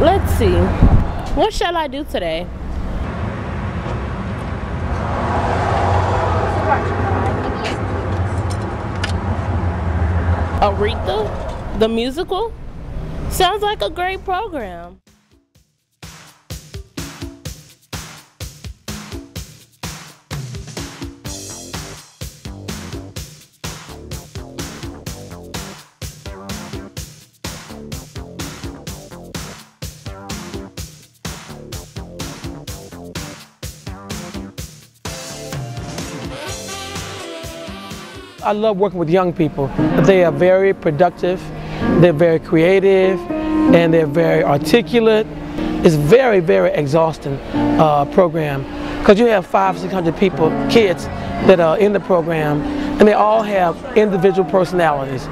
Let's see. What shall I do today? Aretha, the musical? Sounds like a great program. I love working with young people. They are very productive, they're very creative, and they're very articulate. It's very, very exhausting program because you have 500-600 people, kids, that are in the program, and they all have individual personalities.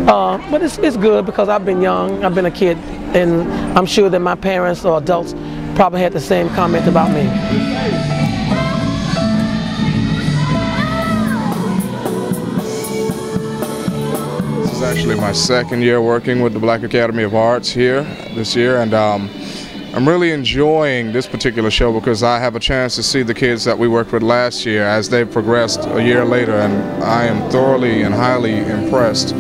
But it's good because I've been young, I've been a kid, and I'm sure that my parents or adults probably had the same comment about me. Actually my second year working with the Black Academy of Arts here this year, and I'm really enjoying this particular show because I have a chance to see the kids that we worked with last year as they've progressed a year later, and I am thoroughly and highly impressed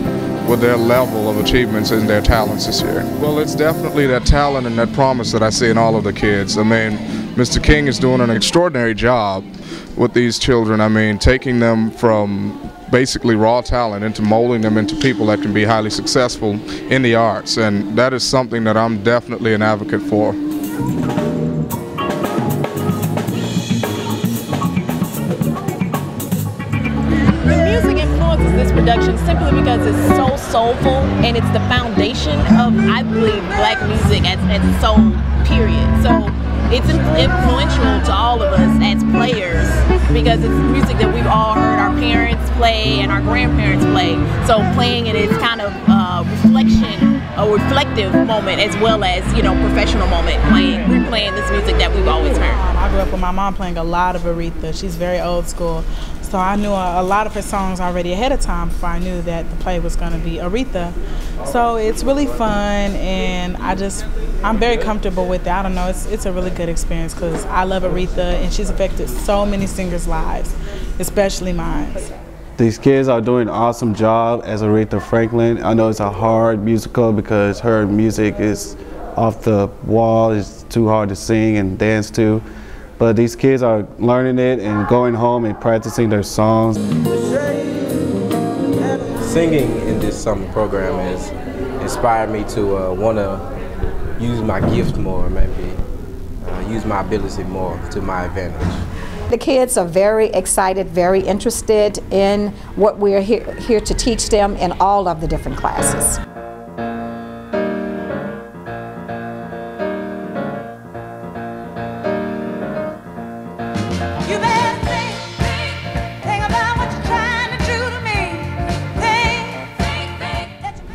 with their level of achievements and their talents this year. Well, it's definitely that talent and that promise that I see in all of the kids. I mean, Mr. King is doing an extraordinary job with these children. I mean, taking them from basically raw talent into molding them into people that can be highly successful in the arts, and that is something that I'm definitely an advocate for. The music influences this production simply because it's so soulful, and it's the foundation of, I believe, black music as soul, period. So it's influential to all of us as players because it's music that we've all heard our parents play and our grandparents play. So playing it is kind of a reflective moment as well as, you know, professional moment, replaying this music that we've always heard. I grew up with my mom playing a lot of Aretha. She's very old school. So I knew a lot of her songs already ahead of time before I knew that the play was going to be Aretha. So it's really fun, and I'm very comfortable with it. I don't know, it's a really good experience because I love Aretha, and she's affected so many singers' lives, especially mine. These kids are doing an awesome job as Aretha Franklin. I know it's a hard musical because her music is off the wall, it's too hard to sing and dance to. But these kids are learning it and going home and practicing their songs. Singing in this summer program has inspired me to want to use my gift more, maybe use my ability more to my advantage. The kids are very excited, very interested in what we're here to teach them in all of the different classes.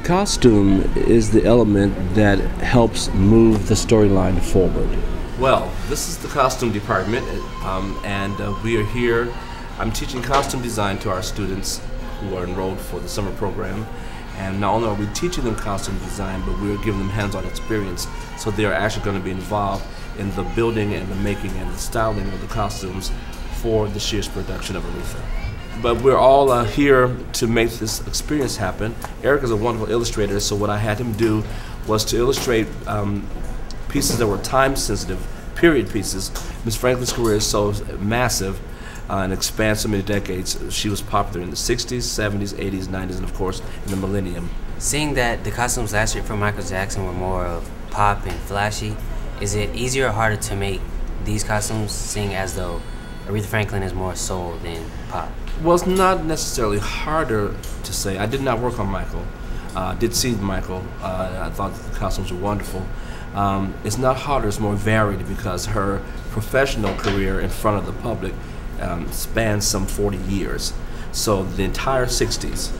Costume is the element that helps move the storyline forward. Well, this is the costume department, and we are here. I'm teaching costume design to our students who are enrolled for the summer program. And not only are we teaching them costume design, but we're giving them hands-on experience. So they're actually going to be involved in the building and the making and the styling of the costumes for this year's production of Aretha. But we're all here to make this experience happen. Eric is a wonderful illustrator, so what I had him do was to illustrate pieces that were time-sensitive, period pieces. Ms. Franklin's career is so massive and spans so many decades. She was popular in the 60s, 70s, 80s, 90s, and of course in the millennium. Seeing that the costumes last year for Michael Jackson were more of pop and flashy, is it easier or harder to make these costumes seeing as though Aretha Franklin is more soul than pop? Well, it's not necessarily harder to say. I did not work on Michael. Did see Michael. I thought the costumes were wonderful. It's not harder, it's more varied because her professional career in front of the public spans some 40 years. So the entire 60s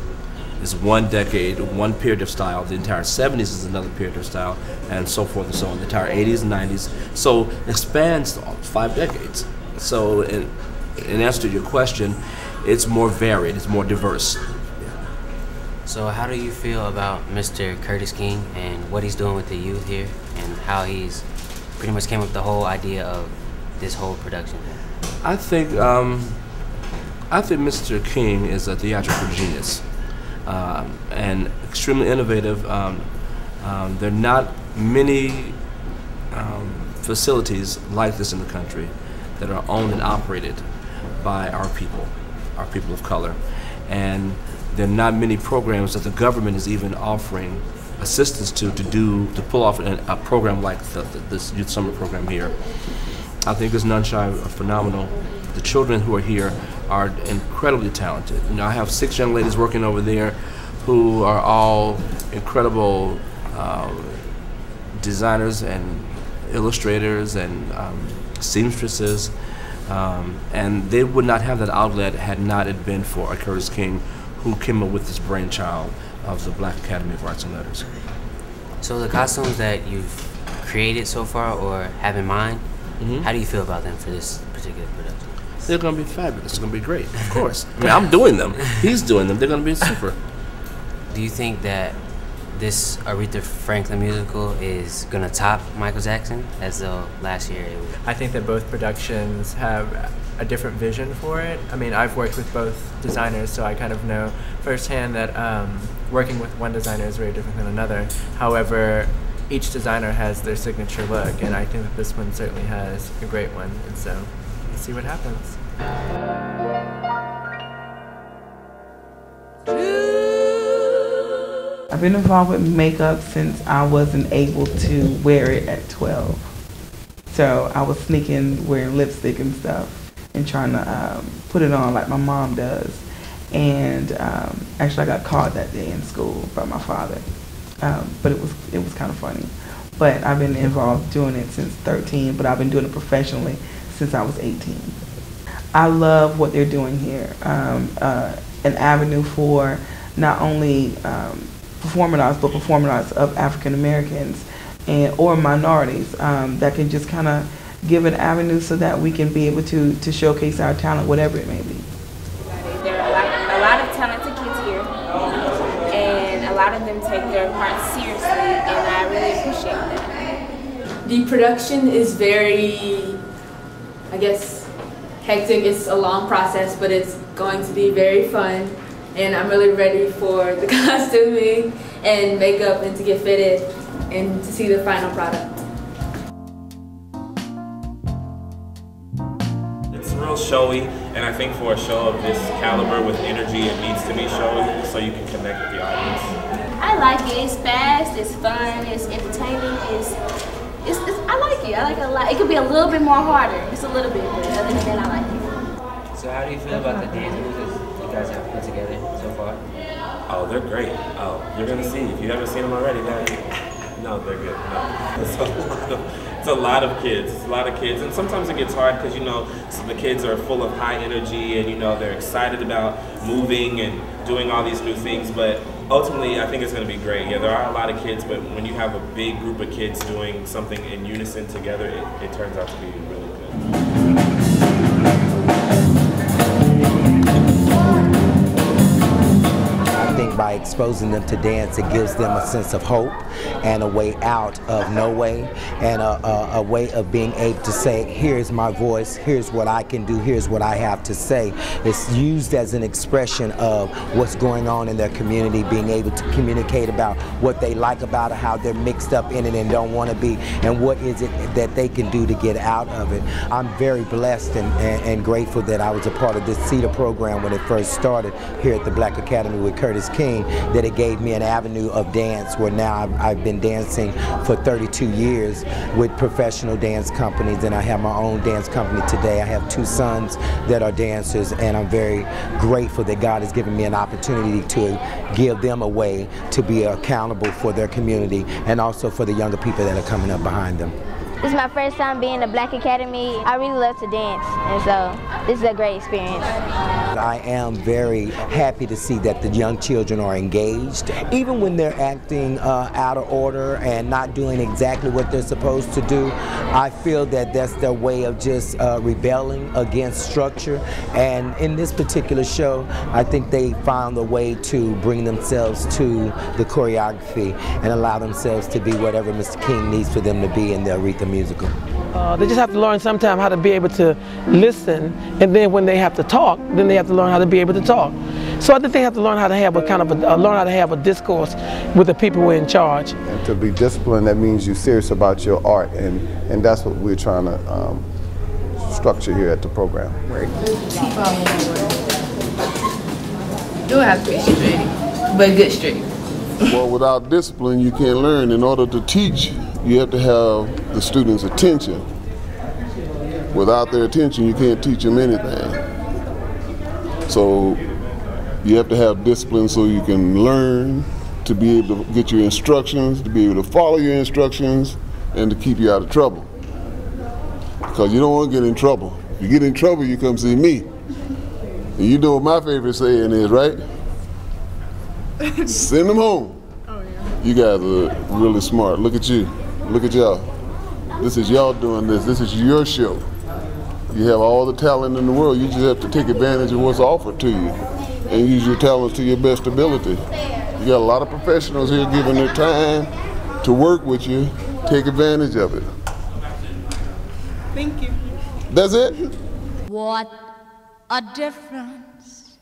is one decade, one period of style. The entire 70s is another period of style, and so forth and so on. The entire 80s and 90s. So it spans 5 decades. So in answer to your question, it's more varied, it's more diverse. So how do you feel about Mr. Curtis King and what he's doing with the youth here and and how he's pretty much came up with the whole idea of this whole production? I think Mr. King is a theatrical genius and extremely innovative. There are not many facilities like this in the country that are owned and operated by our people of color. And there are not many programs that the government is even offering assistance to pull off a program like this youth summer program here. I think it's none shy of phenomenal. The children who are here are incredibly talented. You know, I have 6 young ladies working over there who are all incredible designers and illustrators and seamstresses, and they would not have that outlet had not it been for Curtis King, who came up with this brainchild of the Black Academy of Arts and Letters. So the costumes that you've created so far or have in mind, how do you feel about them for this particular production? They're going to be fabulous. It's going to be great, of course. I mean, I'm doing them. He's doing them. They're going to be super. Do you think that this Aretha Franklin musical is going to top Michael Jackson, as though last year it was? I think that both productions have a different vision for it. I mean, I've worked with both designers, so I kind of know firsthand that working with one designer is very different than another. However, each designer has their signature look, and I think that this one certainly has a great one, and so let's see what happens. I've been involved with makeup since I wasn't able to wear it at 12. So I was sneaking wearing lipstick and stuff and trying to put it on like my mom does. And actually I got caught that day in school by my father. But it was kind of funny. But I've been involved doing it since 13, but I've been doing it professionally since I was 18. I love what they're doing here. An avenue for not only performing arts, but performing arts of African Americans or minorities that can just kind of give an avenue so that we can be able to showcase our talent, whatever it may be. There are a lot of talented kids here, and a lot of them take their parts seriously, and I really appreciate that. The production is very, I guess, hectic. It's a long process, but it's going to be very fun. And I'm really ready for the costuming and makeup and to get fitted and to see the final product. It's real showy, and I think for a show of this caliber with energy, it needs to be showy so you can connect with the audience. I like it. It's fast, it's fun, it's entertaining, I like it. I like it a lot. It could be a little bit more harder, just a little bit, but other than that, I like it. So how do you feel about the dance moves you guys have put together so far? Oh, they're great. Oh, you're gonna see. If you haven't seen them already, no, they're good. No. It's a lot of kids. It's a lot of kids, and sometimes it gets hard because so the kids are full of high energy, and they're excited about moving and doing all these new things. But ultimately, I think it's going to be great. Yeah, there are a lot of kids, but when you have a big group of kids doing something in unison together, it turns out to be really good. By exposing them to dance, it gives them a sense of hope and a way out of no way, and a way of being able to say, here's my voice, here's what I can do, here's what I have to say. It's used as an expression of what's going on in their community, being able to communicate about what they like about it, how they're mixed up in it and don't want to be, and what is it that they can do to get out of it. I'm very blessed and grateful that I was a part of this CEDAR program when it first started here at the Black Academy with Curtis King, that it gave me an avenue of dance where now I've been dancing for 32 years with professional dance companies, and I have my own dance company today. I have 2 sons that are dancers, and I'm very grateful that God has given me an opportunity to give them a way to be accountable for their community and also for the younger people that are coming up behind them. This is my first time being in the Black Academy. I really love to dance, and so this is a great experience. I am very happy to see that the young children are engaged, even when they're acting out of order and not doing exactly what they're supposed to do. I feel that that's their way of just rebelling against structure, and in this particular show, I think they found a way to bring themselves to the choreography and allow themselves to be whatever Mr. King needs for them to be in the Aretha musical. They just have to learn sometime how to be able to listen, and then when they have to talk, then they have to learn how to be able to talk. So I think they have to learn how to have a learn how to have a discourse with the people who are in charge. And to be disciplined, that means you're serious about your art, and that's what we're trying to structure here at the program. You'll have to be strict, but good strict. Well, without discipline, you can't learn. In order to teach, you have to have the students' attention. Without their attention, you can't teach them anything. So you have to have discipline so you can learn, to be able to get your instructions, to be able to follow your instructions, and to keep you out of trouble. Because you don't want to get in trouble. If you get in trouble, you come see me. And you know what my favorite saying is, right? Send them home. Oh, yeah. You guys are really smart. Look at you. Look at y'all. This is y'all doing this. This is your show. You have all the talent in the world. You just have to take advantage of what's offered to you and use your talents to your best ability. You got a lot of professionals here giving their time to work with you. Take advantage of it. Thank you. That's it? What a difference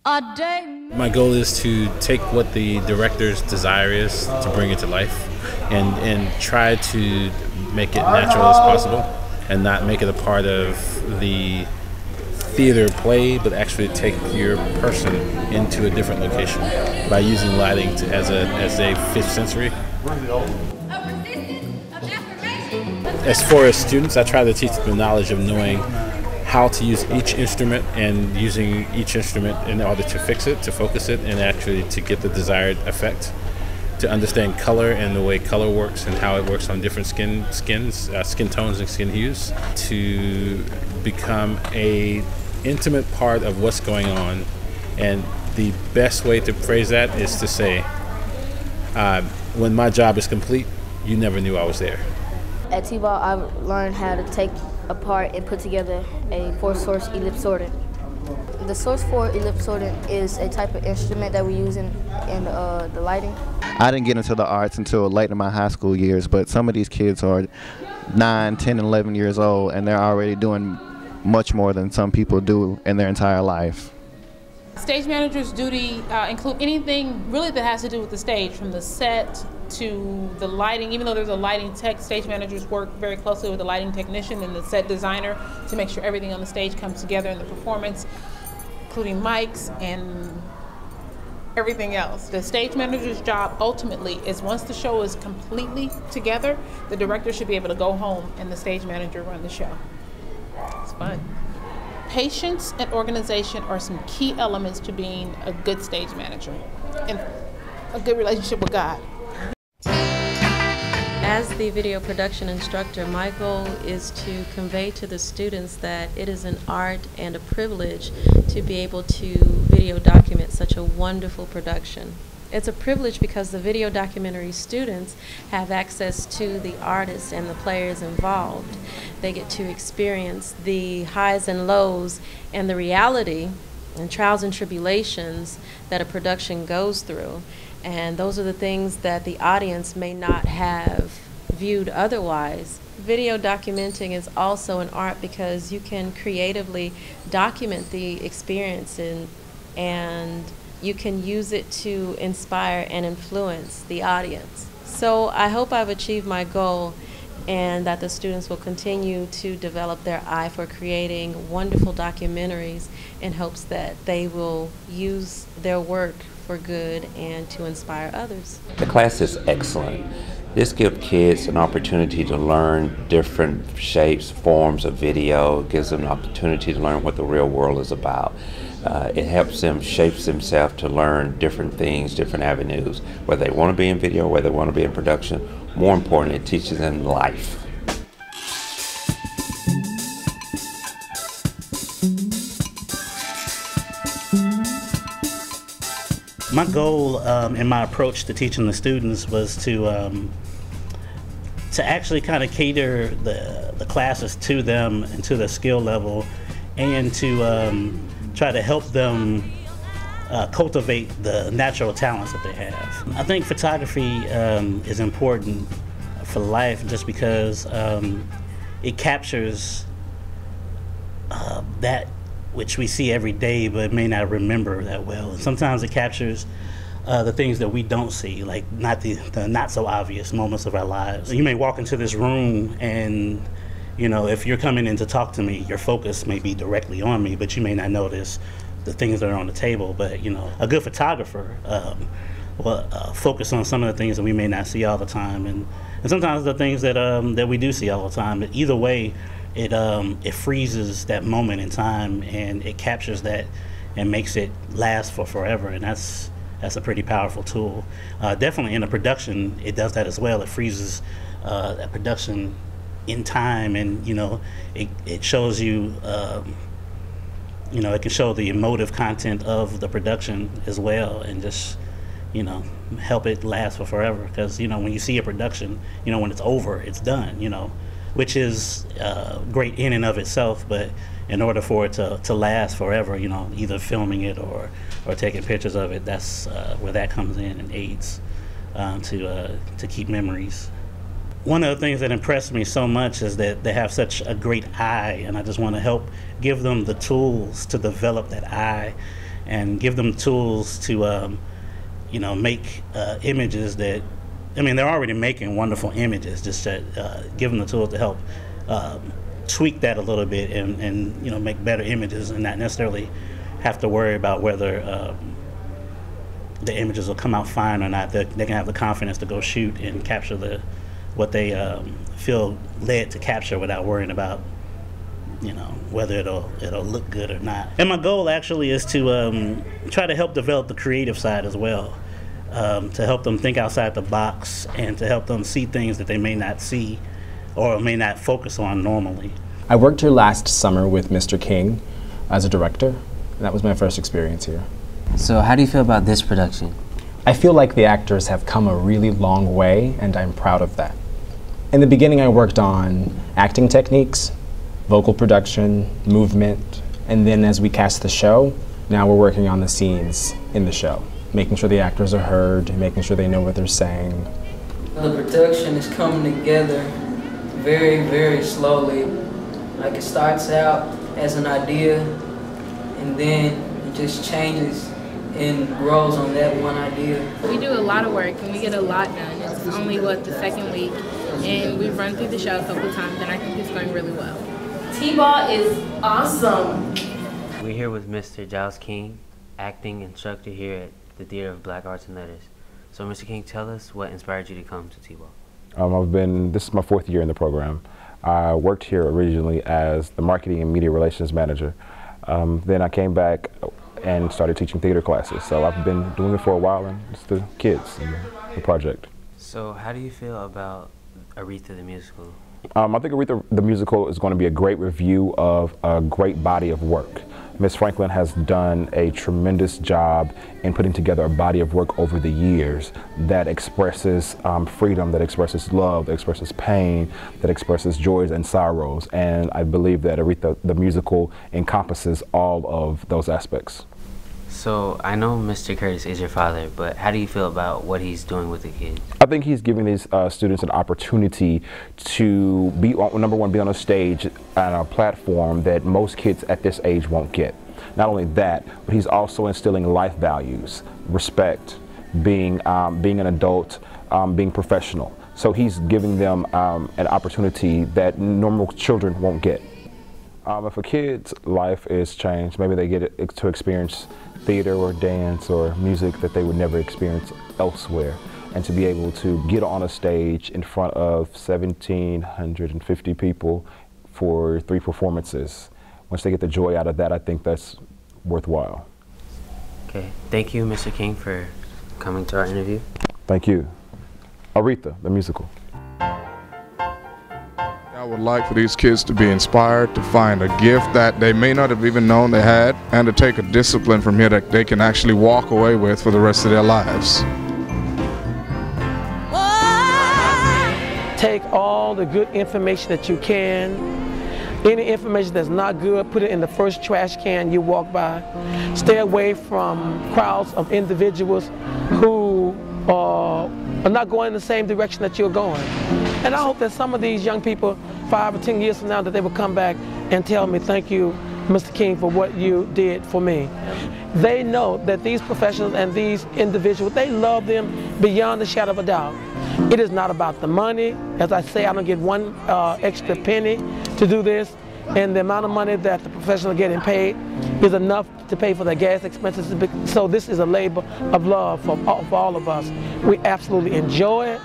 a day. My goal is to take what the director's desire is to bring it to life and try to make it natural as possible and not make it a part of the theater play, but actually take your person into a different location by using lighting as a fifth sensory. As far as students, I try to teach them the knowledge of knowing how to use each instrument and using each instrument in order to fix it, to focus it, and actually to get the desired effect. To understand color and the way color works and how it works on different skin tones and skin hues. To become a intimate part of what's going on, and the best way to phrase that is to say, when my job is complete, you never knew I was there. At TBAAL, I learned how to take apart and put together a 4-source ellipsoidant. The source 4 ellipsoidant is a type of instrument that we use in the lighting. I didn't get into the arts until late in my high school years, but some of these kids are 9, 10, and 11 years old, and they're already doing much more than some people do in their entire life. Stage manager's duty include anything really that has to do with the stage, from the set to the lighting. Even though there's a lighting tech, stage managers work very closely with the lighting technician and the set designer to make sure everything on the stage comes together in the performance, including mics and everything else. The stage manager's job ultimately is, once the show is completely together, the director should be able to go home and the stage manager run the show. It's fun. Patience and organization are some key elements to being a good stage manager and a good relationship with God. As the video production instructor, my goal is to convey to the students that it is an art and a privilege to be able to video document such a wonderful production. It's a privilege because the video documentary students have access to the artists and the players involved. They get to experience the highs and lows and the reality and trials and tribulations that a production goes through. And those are the things that the audience may not have viewed otherwise. Video documenting is also an art because you can creatively document the experience and you can use it to inspire and influence the audience. So I hope I've achieved my goal and that the students will continue to develop their eye for creating wonderful documentaries in hopes that they will use their work for good and to inspire others. The class is excellent. This gives kids an opportunity to learn different shapes, forms of video. It gives them an opportunity to learn what the real world is about. It helps them shape themselves to learn different things, different avenues, whether they want to be in video, whether they want to be in production. More important, it teaches them life. My goal in my approach to teaching the students was to actually kind of cater the classes to them and to their skill level, and to try to help them cultivate the natural talents that they have. I think photography is important for life just because it captures that which we see every day but may not remember that well. And sometimes it captures the things that we don't see, like not the not so obvious moments of our lives. You may walk into this room and, you know, if you're coming in to talk to me, your focus may be directly on me, but you may not notice the things that are on the table. But, you know, a good photographer will focus on some of the things that we may not see all the time, and sometimes the things that that we do see all the time. But either way, it freezes that moment in time, and it captures that and makes it last for forever, and that's a pretty powerful tool. Definitely in a production, it does that as well. It freezes that production in time, and, you know, it shows you, you know, it can show the emotive content of the production as well, and just, you know, help it last for forever. Because, you know, when you see a production, you know, when it's over, it's done, you know, which is great in and of itself, but in order for it to last forever, you know, either filming it or taking pictures of it, that's where that comes in and aids to keep memories. One of the things that impressed me so much is that they have such a great eye, and I just want to help give them the tools to develop that eye and give them tools to, you know, make images that, I mean, they're already making wonderful images, just to give them the tools to help tweak that a little bit and, you know, make better images and not necessarily have to worry about whether the images will come out fine or not. They can have the confidence to go shoot and capture what they feel led to capture without worrying about, you know, whether it'll look good or not. And my goal actually is to try to help develop the creative side as well. To help them think outside the box and to help them see things that they may not see or may not focus on normally. I worked here last summer with Mr. King as a director, and that was my first experience here. So how do you feel about this production? I feel like the actors have come a really long way, and I'm proud of that. In the beginning, I worked on acting techniques, vocal production, movement, and then as we cast the show, now we're working on the scenes in the show, making sure the actors are heard, making sure they know what they're saying. The production is coming together very, very slowly. Like, it starts out as an idea, and then it just changes and grows on that one idea. We do a lot of work and we get a lot done. It's only, the second week, and we've run through the show a couple times, and I think it's going really well. TBAAL is awesome. We're here with Mr. Giles King, acting instructor here at the Theater of Black Arts and Letters. So, Mr. King, tell us what inspired you to come to TBAAL. This is my 4th year in the program. I worked here originally as the marketing and media relations manager. Then I came back and started teaching theater classes. So I've been doing it for a while, and it's the kids and the project. So how do you feel about Aretha the musical? I think Aretha the musical is going to be a great review of a great body of work. Ms. Franklin has done a tremendous job in putting together a body of work over the years that expresses freedom, that expresses love, that expresses pain, that expresses joys and sorrows. And I believe that Aretha the musical encompasses all of those aspects. So I know Mr. Curtis is your father, but how do you feel about what he's doing with the kids? I think he's giving these students an opportunity to be, number one, be on a stage and a platform that most kids at this age won't get. Not only that, but he's also instilling life values, respect, being an adult, being professional. So he's giving them an opportunity that normal children won't get. If a kid's life is changed, maybe they get to experience theater or dance or music that they would never experience elsewhere, and to be able to get on a stage in front of 1,750 people for 3 performances. Once they get the joy out of that, I think that's worthwhile. Okay, thank you, Mr. King, for coming to our interview. Thank you. Aretha, the musical. I would like for these kids to be inspired, to find a gift that they may not have even known they had, and to take a discipline from here that they can actually walk away with for the rest of their lives. Take all the good information that you can. Any information that's not good, put it in the first trash can you walk by. Stay away from crowds of individuals who are not going in the same direction that you're going. And I hope that some of these young people, 5 or 10 years from now, that they will come back and tell me, thank you, Mr. King, for what you did for me. They know that these professionals and these individuals, they love them beyond the shadow of a doubt. It is not about the money. As I say, I don't get one extra penny to do this, and the amount of money that the professionals are getting paid is enough to pay for their gas expenses. So this is a labor of love for all of us. We absolutely enjoy it,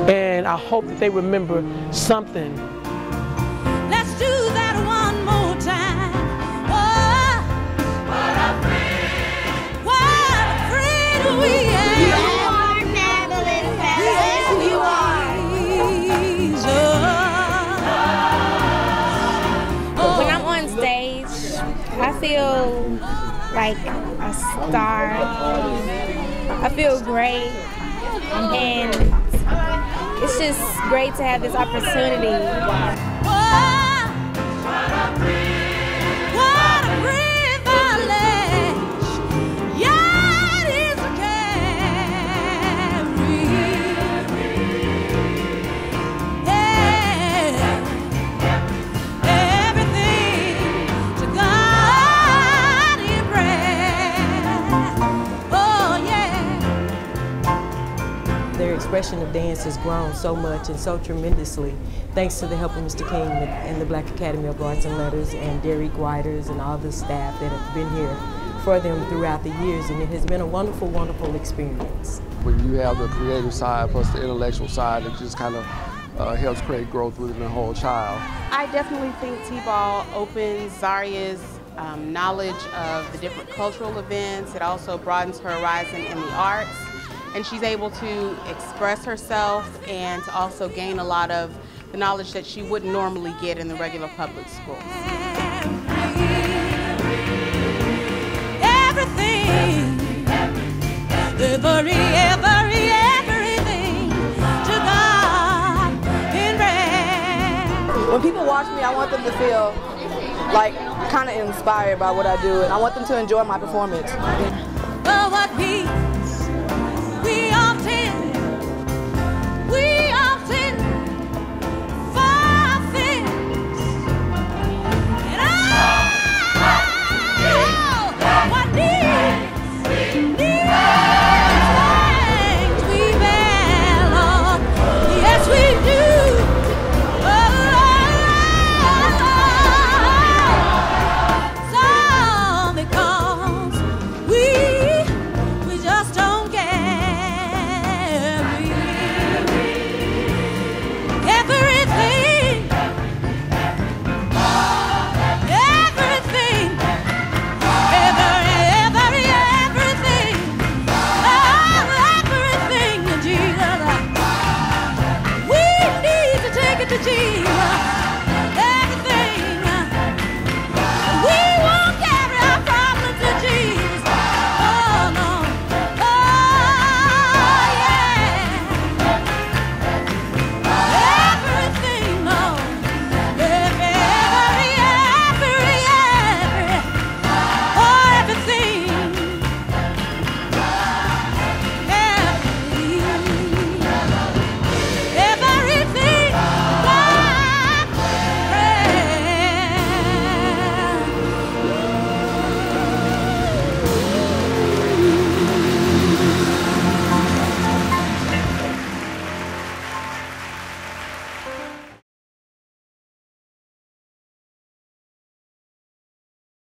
and I hope that they remember something. Let's do that one more time. Oh, what a friend we are. You are marvelous, yes, you are. When I'm on stage, I feel like a star. I feel great, and it's just great to have this opportunity. Their expression of dance has grown so much and so tremendously, thanks to the help of Mr. King and the Black Academy of Arts and Letters and Derek Whiters and all the staff that have been here for them throughout the years, and it has been a wonderful, wonderful experience. When you have the creative side plus the intellectual side, it just kind of helps create growth within the whole child. I definitely think TBAAL opens Zaria's knowledge of the different cultural events. It also broadens her horizon in the arts, and she's able to express herself and to also gain a lot of the knowledge that she wouldn't normally get in the regular public schools. Everything to God in red. When people watch me, I want them to feel like kind of inspired by what I do, and I want them to enjoy my performance. Oh, what we